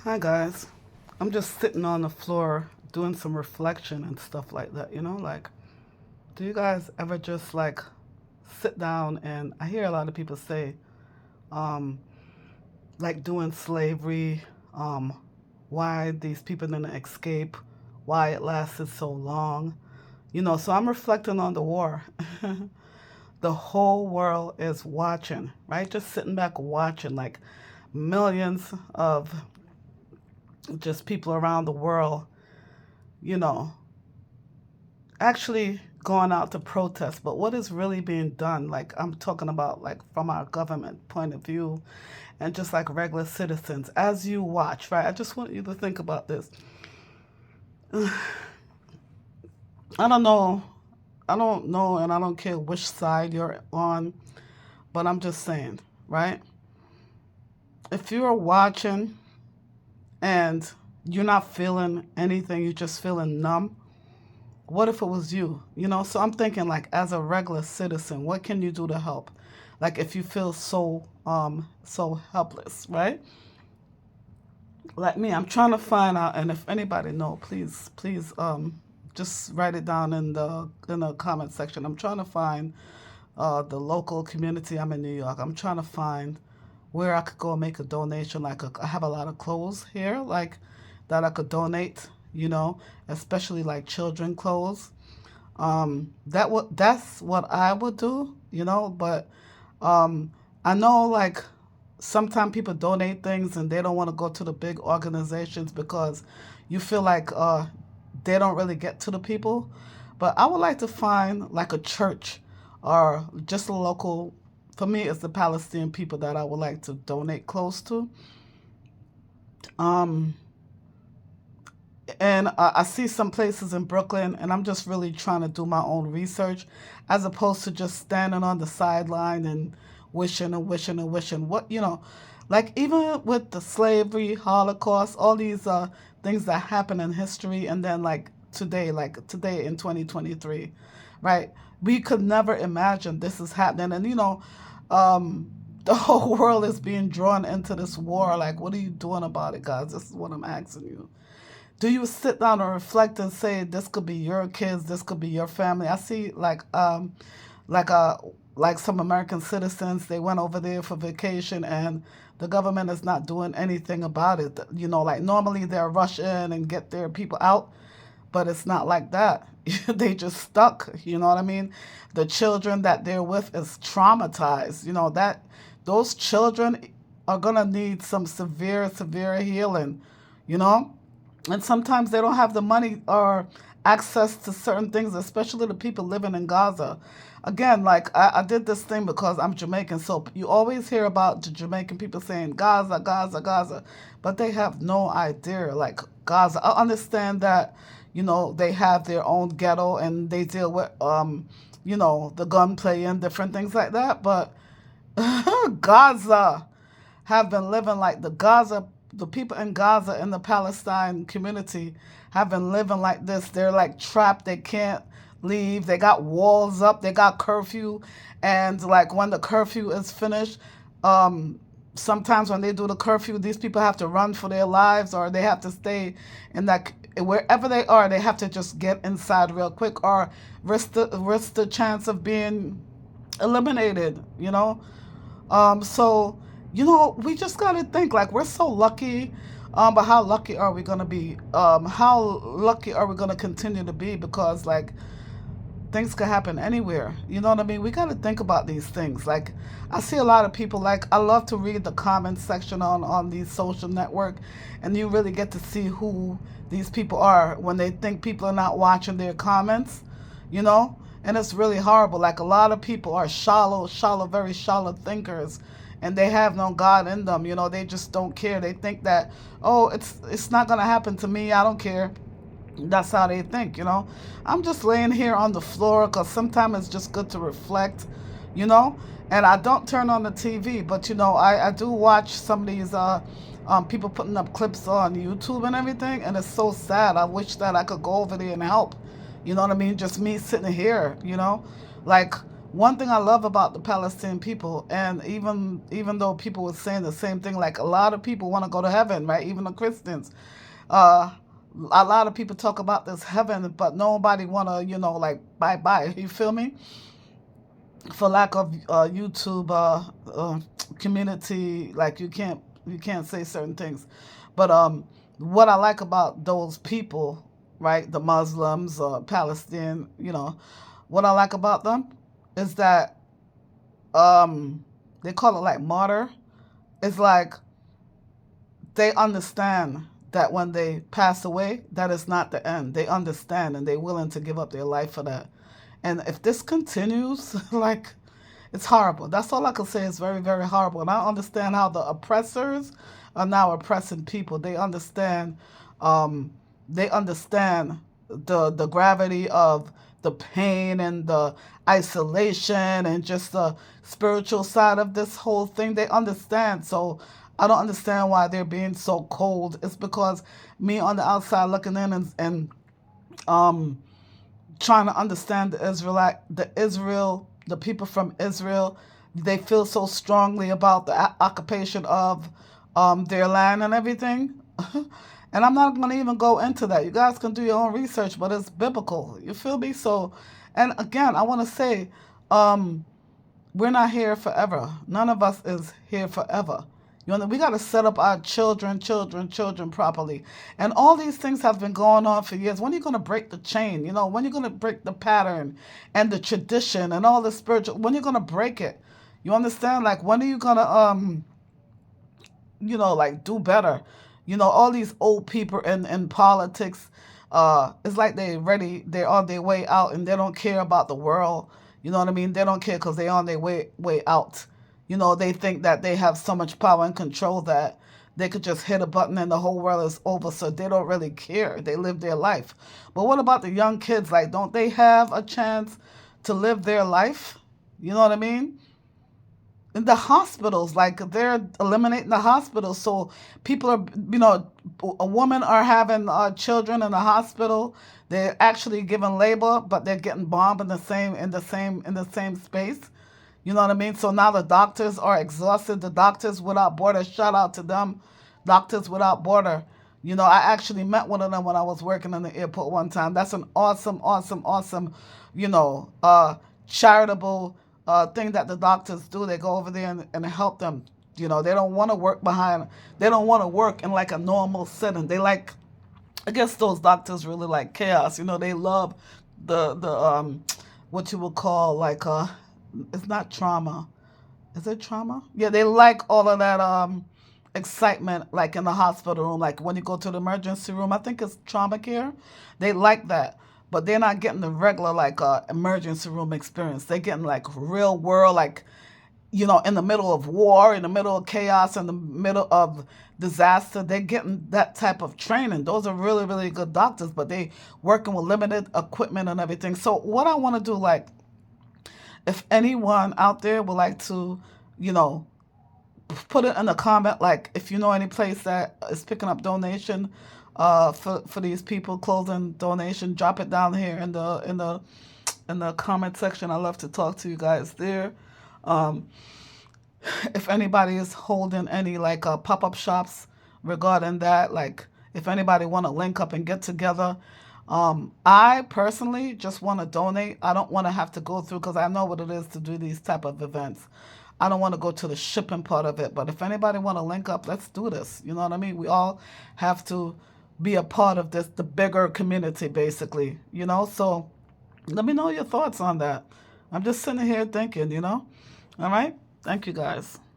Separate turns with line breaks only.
Hi guys. I'm just sitting on the floor doing some reflection and stuff like that, like do you guys ever just like sit down and I hear a lot of people say um like doing slavery, um why these people didn't escape, why it lasted so long. So I'm reflecting on the war. The whole world is watching, right? Just sitting back watching like millions of just people around the world, you know, actually going out to protest. But what is really being done? Like I'm talking about like from our government point of view and just like regular citizens as you watch, right? I just want you to think about this. I don't know. I don't know and I don't care which side you're on, but I'm just saying, right? If you're watching and you're not feeling anything, you're just feeling numb, what if it was you? So I'm thinking like as a regular citizen, what can you do to help? Like if you feel so helpless, right? Like me, I'm trying to find out, and if anybody know, please just write it down in the comment section. I'm trying to find the local community. I'm in New York. I'm trying to find where I could go and make a donation. Like I have a lot of clothes here, like that I could donate. Especially like children clothes. That's what I would do. But um, I know like sometimes people donate things and they don't want to go to the big organizations because you feel like they don't really get to the people. But I would like to find like a church or just a local. For me, it's the Palestinian people that I would like to donate clothes to. Um, and I see some places in Brooklyn, and I'm just really trying to do my own research, as opposed to just standing on the sideline and wishing and wishing and wishing. Like even with the slavery, Holocaust, all these things that happen in history, and then like today in 2023, right? We could never imagine this is happening, and the whole world is being drawn into this war. Like, what are you doing about it, guys? This is what I'm asking you. Do you sit down and reflect and say this could be your kids, this could be your family? I see like uh like some American citizens, they went over there for vacation and the government is not doing anything about it. Like normally they'll rush in and get their people out, but it's not like that. They just stuck, you know what I mean? The children that they're with is traumatized. That those children are gonna need some severe healing, you know? And sometimes they don't have the money or access to certain things, especially the people living in Gaza. Again, like I did this thing because I'm Jamaican, so you always hear about the Jamaican people saying Gaza, Gaza, Gaza, but they have no idea. Like Gaza, I understand that they have their own ghetto and they deal with the gunplay and different things like that, but Gaza have been living like the people in Gaza and the Palestine community have been living like this. They're like trapped. They can't leave. They got walls up. They got curfew. And like when the curfew is finished, um, sometimes when they do the curfew, these people have to run for their lives or they have to stay in that wherever they are, they have to just get inside real quick or risk the chance of being eliminated. So, we just got to think like we're so lucky. But how lucky are we going to be? How lucky are we going to continue to be? Because, like, things could happen anywhere. You know what I mean? We got to think about these things. Like, I see a lot of people, like, I love to read the comments section on these social network, and you really get to see who these people are when they think people are not watching their comments, you know? And it's really horrible. Like, a lot of people are shallow, very shallow thinkers, and they have no God in them. They just don't care. They think that, oh, it's not going to happen to me. I don't care. That's how they think. I'm just laying here on the floor because sometimes it's just good to reflect, you know. And I don't turn on the TV, but I do watch some of these people putting up clips on YouTube and everything, and it's so sad. I wish that I could go over there and help. You know what I mean? Just me sitting here, like one thing I love about the Palestinian people, and even though people were saying the same thing, like a lot of people want to go to heaven, right? Even the Christians. Uh, a lot of people talk about this heaven, but nobody want to, like bye bye. You feel me? For lack of YouTube community, like you can't say certain things. But what I like about those people, right? The Muslims, Palestinian, what I like about them is that they call it like martyr. It's like they understand that when they pass away, that is not the end. They understand and they're willing to give up their life for that. And if this continues, like, it's horrible. That's all I can say. It's very, very horrible. And I understand how the oppressors are now oppressing people. Um, they understand the gravity of the pain and the isolation and just the spiritual side of this whole thing. They understand. So I don't understand why they're being so cold. It's because me on the outside looking in and um trying to understand the people from Israel. They feel so strongly about the occupation of their land and everything. And I'm not going to even go into that. You guys can do your own research, but it's biblical. You feel me? So, and again, I want to say, um, we're not here forever. None of us is here forever. We got to set up our children properly. And all these things have been going on for years. When are you going to break the chain? When are you going to break the pattern and the tradition and all the spiritual? When are you going to break it? You understand? Like, when are you going to, like do better? All these old people in politics, it's like they're on their way out and they don't care about the world. You know what I mean? They don't care because they're on their way out. They think that they have so much power and control that they could just hit a button and the whole world is over. So they don't really care. They live their life. But what about the young kids? Like, don't they have a chance to live their life? You know what I mean? In the hospitals, like they're eliminating the hospitals, so people are, a woman are having children in the hospital. They're actually giving labor, but they're getting bombed in the same space. You know what I mean? So now the doctors are exhausted. The Doctors Without Borders, shout out to them. Doctors Without Border. I actually met one of them when I was working in the airport one time. That's an awesome, awesome, awesome, charitable thing that the doctors do. They go over there and help them. They don't want to work they don't want to work in like a normal setting. I guess those doctors really like chaos. They love the what you would call like it's not trauma. Is it trauma? Yeah, they like all of that excitement like in the hospital room, like when you go to the emergency room. I think it's trauma care. They like that. But they're not getting the regular like emergency room experience. They're getting like real world, like in the middle of war, in the middle of chaos, in the middle of disaster. They're getting that type of training. Those are really, really good doctors, but they working with limited equipment and everything. So what I want to do, like, if anyone out there would like to, you know, put it in the comment, like if you know any place that is picking up donation for these people, clothing donation, drop it down here in the comment section. I love to talk to you guys there. Um, if anybody is holding any like pop-up shops regarding that, like if anybody want to link up and get together, I personally just want to donate. I don't want to have to go through, because I know what it is to do these type of events. I don't want to go to the shipping part of it, but if anybody want to link up, let's do this. You know what I mean? We all have to be a part of this, the bigger community, basically. So let me know your thoughts on that. I'm just sitting here thinking. All right? Thank you guys.